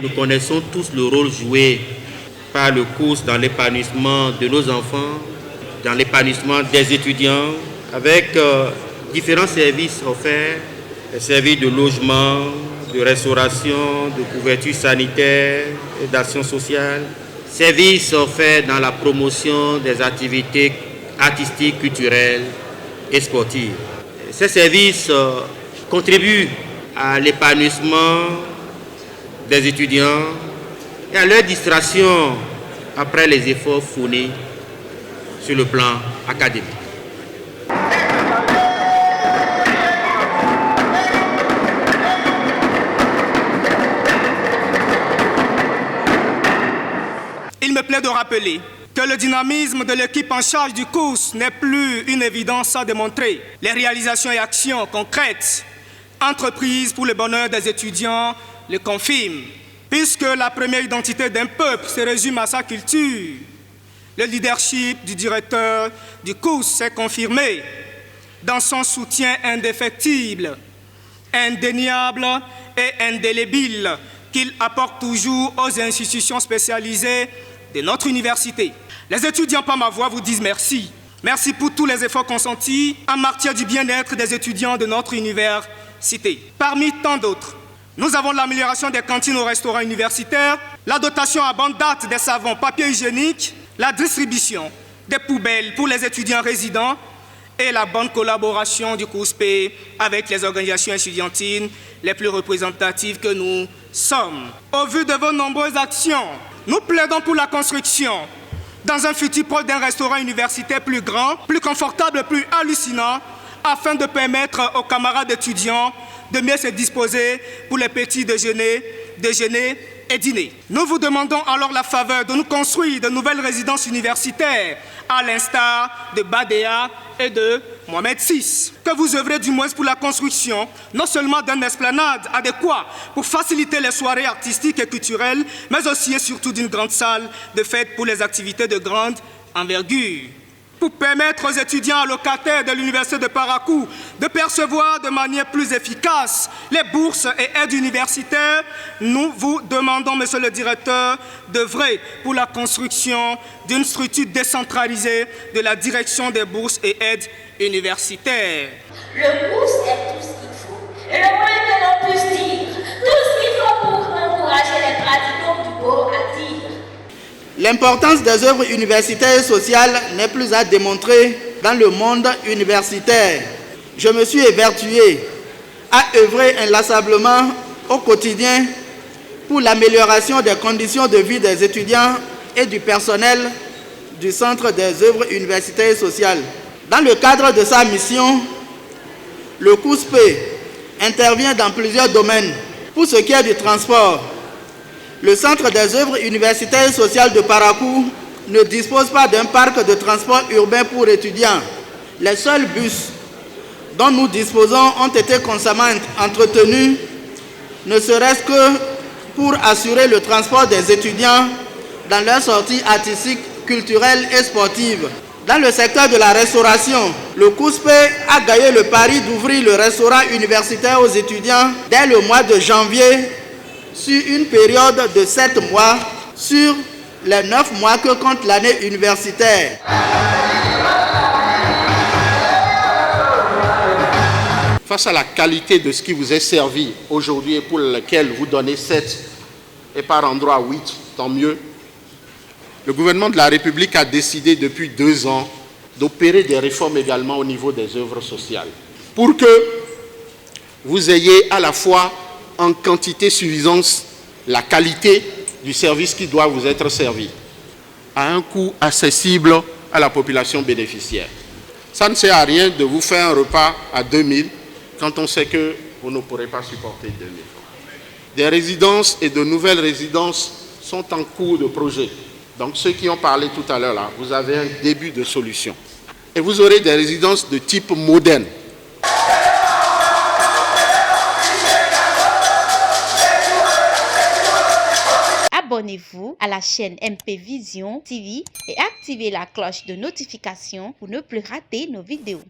nous connaissons tous le rôle joué par le COUS dans l'épanouissement de nos enfants, dans l'épanouissement des étudiants, avec différents services offerts, les services de logement, de restauration, de couverture sanitaire et d'action sociale, services offerts dans la promotion des activités artistiques, culturelles et sportives. Ces services contribuent à l'épanouissement des étudiants et à leur distraction après les efforts fournis sur le plan académique. Il me plaît de rappeler que le dynamisme de l'équipe en charge du COUS n'est plus une évidence à démontrer. Les réalisations et actions concrètes entreprises pour le bonheur des étudiants le confirment, puisque la première identité d'un peuple se résume à sa culture. Le leadership du directeur du COUS s'est confirmé dans son soutien indéfectible, indéniable et indélébile qu'il apporte toujours aux institutions spécialisées de notre université. Les étudiants par ma voix vous disent merci. Merci pour tous les efforts consentis en matière du bien-être des étudiants de notre université. Parmi tant d'autres, nous avons l'amélioration des cantines au restaurant universitaire, la dotation à bonne date des savons, papier hygiénique, la distribution des poubelles pour les étudiants résidents et la bonne collaboration du COUSP avec les organisations étudiantines les plus représentatives que nous sommes. Au vu de vos nombreuses actions, nous plaidons pour la construction dans un futur proche d'un restaurant universitaire plus grand, plus confortable, plus hallucinant, afin de permettre aux camarades étudiants de mieux se disposer pour les petits déjeuners et dîners. Nous vous demandons alors la faveur de nous construire de nouvelles résidences universitaires, à l'instar de Badea et de Mohamed VI. Que vous œuvrez du moins pour la construction, non seulement d'une esplanade adéquate pour faciliter les soirées artistiques et culturelles, mais aussi et surtout d'une grande salle de fête pour les activités de grande envergure. Pour permettre aux étudiants allocataires de l'Université de Parakou de percevoir de manière plus efficace les bourses et aides universitaires, nous vous demandons, Monsieur le Directeur, d'œuvrer pour la construction d'une structure décentralisée de la direction des bourses et aides universitaires. Le bourse est tout ce qu'il faut. Et le moins que l'on puisse dire, tout ce qu'il faut pour encourager les pratiquants du beau à dire. L'importance des œuvres universitaires et sociales n'est plus à démontrer dans le monde universitaire. Je me suis évertué à œuvrer inlassablement au quotidien pour l'amélioration des conditions de vie des étudiants et du personnel du Centre des œuvres universitaires et sociales. Dans le cadre de sa mission, le COUSP intervient dans plusieurs domaines. Pour ce qui est du transport, le Centre des œuvres universitaires et sociales de Parakou ne dispose pas d'un parc de transport urbain pour étudiants. Les seuls bus dont nous disposons ont été constamment entretenus, ne serait-ce que pour assurer le transport des étudiants dans leurs sorties artistiques, culturelles et sportives. Dans le secteur de la restauration, le COUSP a gagné le pari d'ouvrir le restaurant universitaire aux étudiants dès le mois de janvier sur une période de 7 mois sur les 9 mois que compte l'année universitaire. Face à la qualité de ce qui vous est servi aujourd'hui et pour lequel vous donnez 7 et par endroit 8, tant mieux, le gouvernement de la République a décidé depuis 2 ans d'opérer des réformes également au niveau des œuvres sociales pour que vous ayez à la fois en quantité suffisante la qualité du service qui doit vous être servi à un coût accessible à la population bénéficiaire. Ça ne sert à rien de vous faire un repas à 2000 quand on sait que vous ne pourrez pas supporter 2000. Des résidences et de nouvelles résidences sont en cours de projet. Donc ceux qui ont parlé tout à l'heure là, vous avez un début de solution. Et vous aurez des résidences de type moderne. Abonnez-vous à la chaîne MP Vision TV et activez la cloche de notification pour ne plus rater nos vidéos.